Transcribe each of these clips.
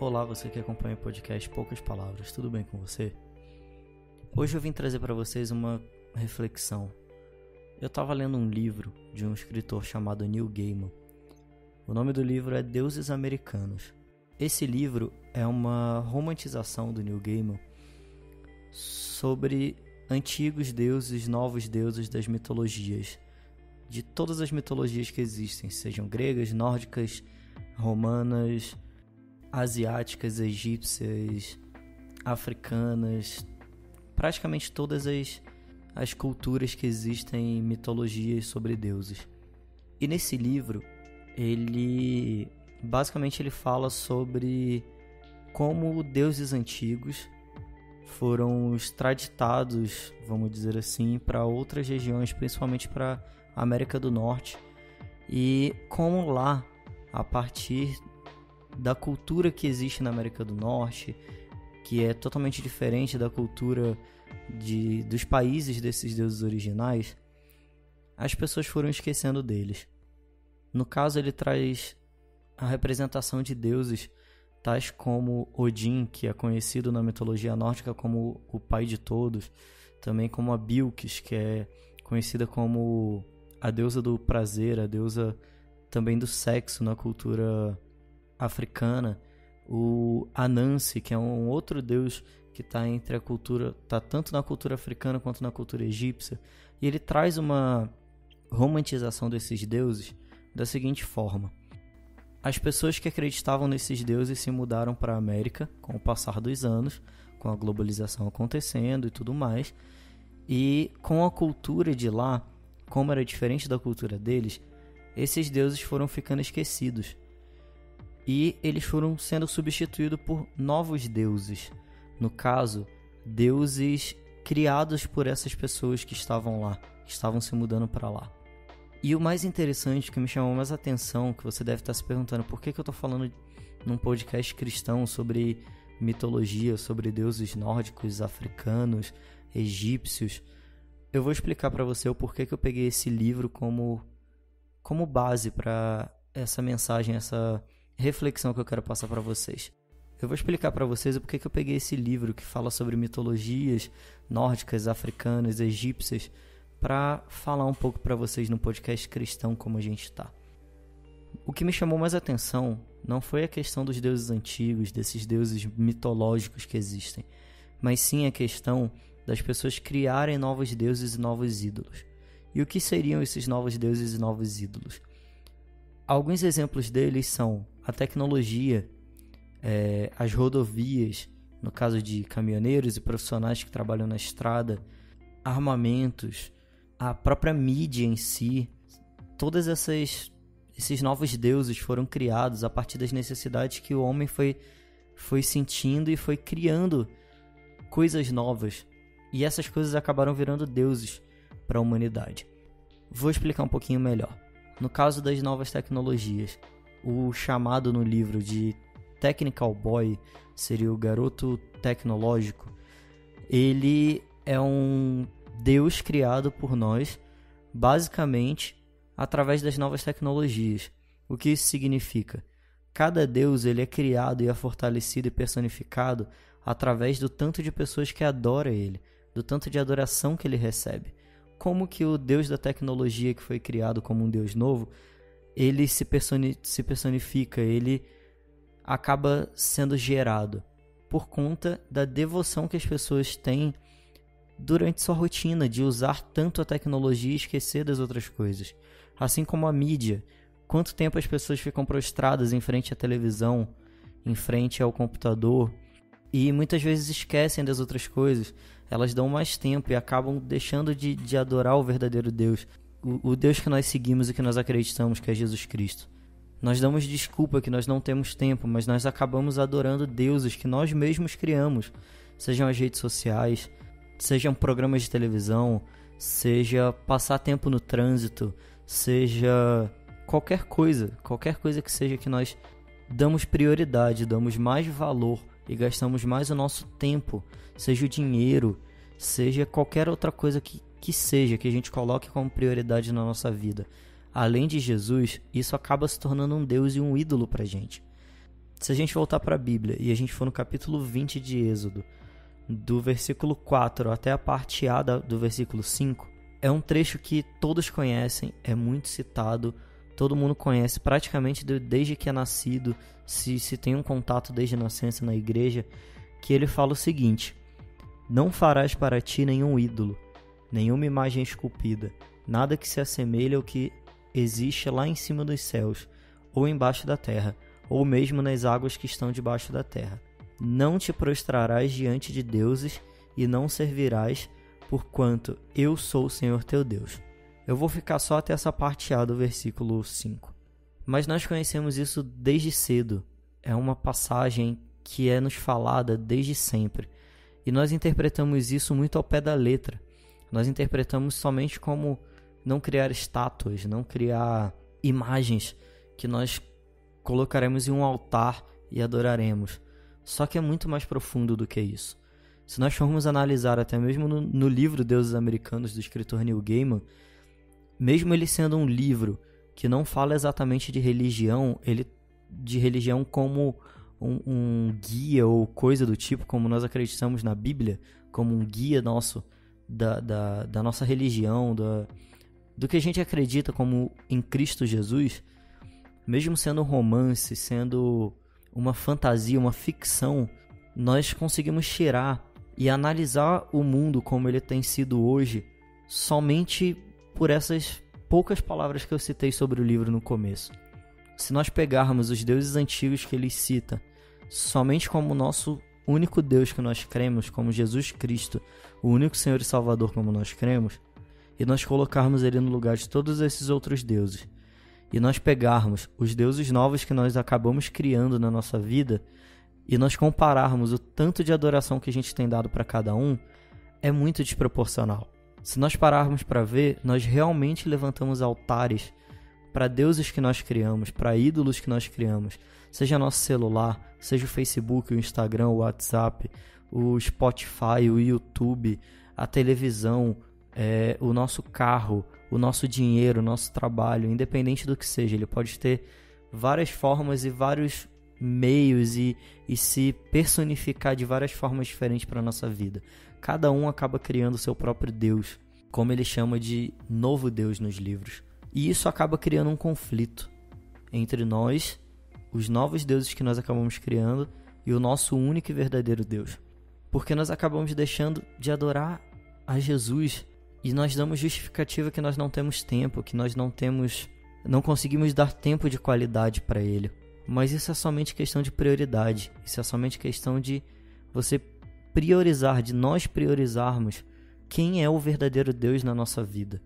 Olá, você que acompanha o podcast Poucas Palavras, tudo bem com você? Hoje eu vim trazer para vocês uma reflexão. Eu estava lendo um livro de um escritor chamado Neil Gaiman. O nome do livro é Deuses Americanos. Esse livro é uma romantização do Neil Gaiman sobre antigos deuses, novos deuses das mitologias, de todas as mitologias que existem, sejam gregas, nórdicas, romanas, asiáticas, egípcias, africanas, praticamente todas as culturas que existem em mitologias sobre deuses. E nesse livro, ele fala sobre como deuses antigos foram extraditados, vamos dizer assim, para outras regiões, principalmente para a América do Norte, e como lá, a partir da cultura que existe na América do Norte, que é totalmente diferente da cultura dos países desses deuses originais, as pessoas foram esquecendo deles. No caso, ele traz a representação de deuses tais como Odin, que é conhecido na mitologia nórdica como o pai de todos, também como a Bilqis, que é conhecida como a deusa do prazer, a deusa também do sexo na cultura africana, o Anansi, que é um outro deus que está entre a cultura, está tanto na cultura africana quanto na cultura egípcia, e ele traz uma romantização desses deuses da seguinte forma: as pessoas que acreditavam nesses deuses se mudaram para a América com o passar dos anos, com a globalização acontecendo e tudo mais, e com a cultura de lá, como era diferente da cultura deles, esses deuses foram ficando esquecidos. E eles foram sendo substituídos por novos deuses. No caso, deuses criados por essas pessoas que estavam lá, que estavam se mudando para lá. E o mais interessante, que me chamou mais atenção, que você deve estar se perguntando por que eu estou falando num podcast cristão sobre mitologia, sobre deuses nórdicos, africanos, egípcios. Eu vou explicar para você o porquê que eu peguei esse livro como base para essa mensagem, essa reflexão que eu quero passar para vocês. Eu vou explicar para vocês o porquê que eu peguei esse livro que fala sobre mitologias nórdicas, africanas, egípcias, para falar um pouco para vocês no podcast cristão como a gente está. O que me chamou mais atenção não foi a questão dos deuses antigos, desses deuses mitológicos que existem, mas sim a questão das pessoas criarem novos deuses e novos ídolos. E o que seriam esses novos deuses e novos ídolos? Alguns exemplos deles são a tecnologia, as rodovias, no caso de caminhoneiros e profissionais que trabalham na estrada, armamentos, a própria mídia em si. Todos esses novos deuses foram criados a partir das necessidades que o homem foi sentindo e foi criando coisas novas. E essas coisas acabaram virando deuses para a humanidade. Vou explicar um pouquinho melhor. No caso das novas tecnologias, o chamado no livro de Technical Boy seria o garoto tecnológico. Ele é um deus criado por nós, basicamente, através das novas tecnologias. O que isso significa? Cada deus ele é criado e é fortalecido e personificado através do tanto de pessoas que adoram ele, do tanto de adoração que ele recebe. Como que o Deus da tecnologia, que foi criado como um Deus novo, ele se personifica, ele acaba sendo gerado por conta da devoção que as pessoas têm durante sua rotina, de usar tanto a tecnologia e esquecer das outras coisas. Assim como a mídia. Quanto tempo as pessoas ficam prostradas em frente à televisão, em frente ao computador, e muitas vezes esquecem das outras coisas. Elas dão mais tempo e acabam deixando de adorar o verdadeiro Deus, o Deus que nós seguimos e que nós acreditamos, que é Jesus Cristo. Nós damos desculpa que nós não temos tempo, mas nós acabamos adorando deuses que nós mesmos criamos, sejam as redes sociais, sejam programas de televisão, seja passar tempo no trânsito, seja qualquer coisa que seja que nós damos prioridade, damos mais valor e gastamos mais o nosso tempo, seja o dinheiro, seja qualquer outra coisa que seja, que a gente coloque como prioridade na nossa vida. Além de Jesus, isso acaba se tornando um Deus e um ídolo pra gente. Se a gente voltar para a Bíblia e a gente for no capítulo 20 de Êxodo, do versículo 4 até a parte A do versículo 5, é um trecho que todos conhecem, é muito citado, todo mundo conhece praticamente desde que é nascido, se tem um contato desde a nascença na igreja, que ele fala o seguinte: não farás para ti nenhum ídolo, nenhuma imagem esculpida, nada que se assemelhe ao que existe lá em cima dos céus, ou embaixo da terra, ou mesmo nas águas que estão debaixo da terra. Não te prostrarás diante de deuses e não servirás, porquanto eu sou o Senhor teu Deus. Eu vou ficar só até essa parte A do versículo 5. Mas nós conhecemos isso desde cedo. É uma passagem que é nos falada desde sempre. E nós interpretamos isso muito ao pé da letra. Nós interpretamos somente como não criar estátuas, não criar imagens que nós colocaremos em um altar e adoraremos. Só que é muito mais profundo do que isso. Se nós formos analisar até mesmo no livro Deuses Americanos, do escritor Neil Gaiman, mesmo ele sendo um livro que não fala exatamente de religião como um guia ou coisa do tipo, como nós acreditamos na Bíblia, como um guia nosso da nossa religião, do que a gente acredita como em Cristo Jesus, mesmo sendo um romance, sendo uma fantasia, uma ficção, nós conseguimos tirar e analisar o mundo como ele tem sido hoje somente por essas poucas palavras que eu citei sobre o livro no começo. Se nós pegarmos os deuses antigos que ele cita somente como nosso único Deus que nós cremos, como Jesus Cristo, o único Senhor e Salvador como nós cremos, e nós colocarmos ele no lugar de todos esses outros deuses, e nós pegarmos os deuses novos que nós acabamos criando na nossa vida e nós compararmos o tanto de adoração que a gente tem dado para cada um, é muito desproporcional. Se nós pararmos para ver, nós realmente levantamos altares para deuses que nós criamos, para ídolos que nós criamos, seja nosso celular, seja o Facebook, o Instagram, o WhatsApp, o Spotify, o YouTube, a televisão, o nosso carro, o nosso dinheiro, o nosso trabalho, independente do que seja. Ele pode ter várias formas e vários meios e se personificar de várias formas diferentes para a nossa vida. Cada um acaba criando o seu próprio Deus, como ele chama de novo Deus nos livros. E isso acaba criando um conflito entre nós, os novos deuses que nós acabamos criando, e o nosso único e verdadeiro Deus. Porque nós acabamos deixando de adorar a Jesus e nós damos justificativa que nós não temos tempo, que nós não conseguimos dar tempo de qualidade para Ele. Mas isso é somente questão de prioridade. Isso é somente questão de você priorizar, de nós priorizarmos quem é o verdadeiro Deus na nossa vida.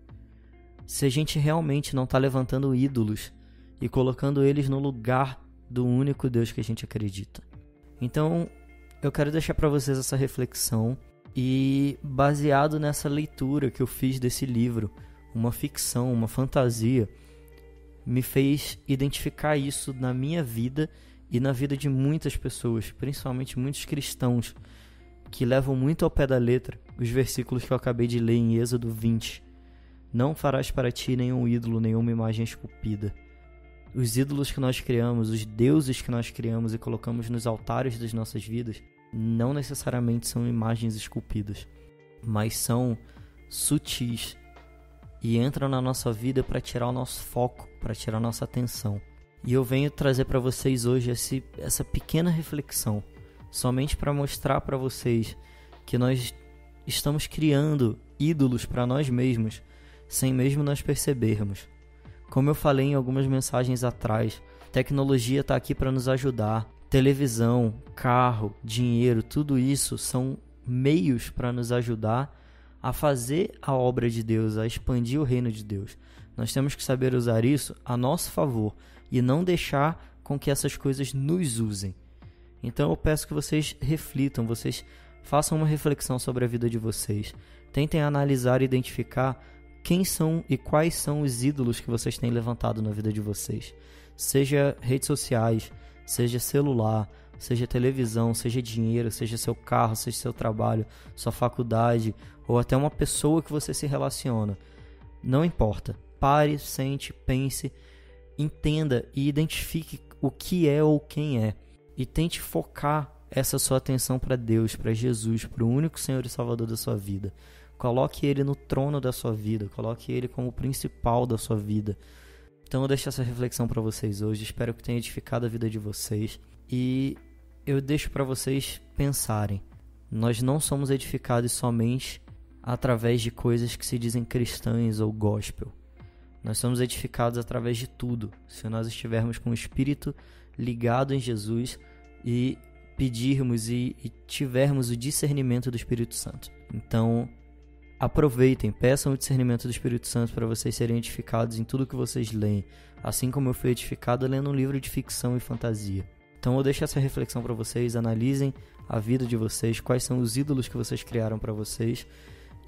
Se a gente realmente não está levantando ídolos e colocando eles no lugar do único Deus que a gente acredita. Então, eu quero deixar para vocês essa reflexão e, baseado nessa leitura que eu fiz desse livro, uma ficção, uma fantasia, me fez identificar isso na minha vida e na vida de muitas pessoas, principalmente muitos cristãos, que levam muito ao pé da letra os versículos que eu acabei de ler em Êxodo 20. Não farás para ti nenhum ídolo, nenhuma imagem esculpida. Os ídolos que nós criamos, os deuses que nós criamos e colocamos nos altares das nossas vidas, não necessariamente são imagens esculpidas, mas são sutis e entram na nossa vida para tirar o nosso foco, para tirar a nossa atenção. E eu venho trazer para vocês hoje essa pequena reflexão, somente para mostrar para vocês que nós estamos criando ídolos para nós mesmos, sem mesmo nós percebermos. Como eu falei em algumas mensagens atrás, tecnologia está aqui para nos ajudar. Televisão, carro, dinheiro, tudo isso são meios para nos ajudar a fazer a obra de Deus, a expandir o reino de Deus. Nós temos que saber usar isso a nosso favor e não deixar com que essas coisas nos usem. Então eu peço que vocês reflitam, vocês façam uma reflexão sobre a vida de vocês. Tentem analisar e identificar quem são e quais são os ídolos que vocês têm levantado na vida de vocês. Seja redes sociais, seja celular, seja televisão, seja dinheiro, seja seu carro, seja seu trabalho, sua faculdade, ou até uma pessoa que você se relaciona. Não importa. Pare, sente, pense, entenda e identifique o que é ou quem é. e tente focar essa sua atenção para Deus, para Jesus, para o único Senhor e Salvador da sua vida. Coloque Ele no trono da sua vida, coloque Ele como o principal da sua vida. Então eu deixo essa reflexão para vocês hoje, espero que tenha edificado a vida de vocês e eu deixo para vocês pensarem. Nós não somos edificados somente através de coisas que se dizem cristãs ou gospel. Nós somos edificados através de tudo, se nós estivermos com o Espírito ligado em Jesus e pedirmos e tivermos o discernimento do Espírito Santo. Então, aproveitem, peçam o discernimento do Espírito Santo para vocês serem edificados em tudo que vocês leem, assim como eu fui edificado lendo um livro de ficção e fantasia. Então eu deixo essa reflexão para vocês, analisem a vida de vocês, quais são os ídolos que vocês criaram para vocês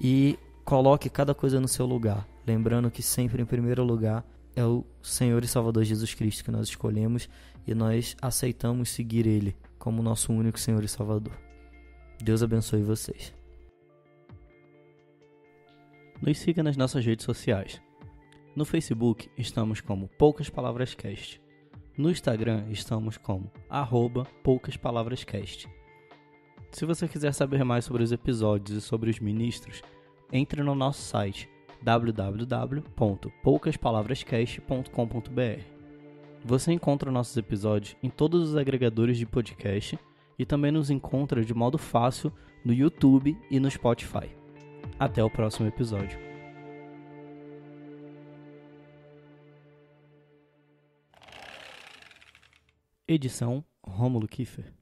e coloque cada coisa no seu lugar, lembrando que sempre em primeiro lugar é o Senhor e Salvador Jesus Cristo que nós escolhemos e nós aceitamos seguir Ele como nosso único Senhor e Salvador. Deus abençoe vocês. Nos siga nas nossas redes sociais. No Facebook estamos como Poucas Palavras Cast. No Instagram estamos como @PoucasPalavrasCast. Se você quiser saber mais sobre os episódios e sobre os ministros, entre no nosso site www.poucaspalavrascast.com.br. Você encontra nossos episódios em todos os agregadores de podcast e também nos encontra de modo fácil no YouTube e no Spotify. Até o próximo episódio. Edição Rômulo Kiefer.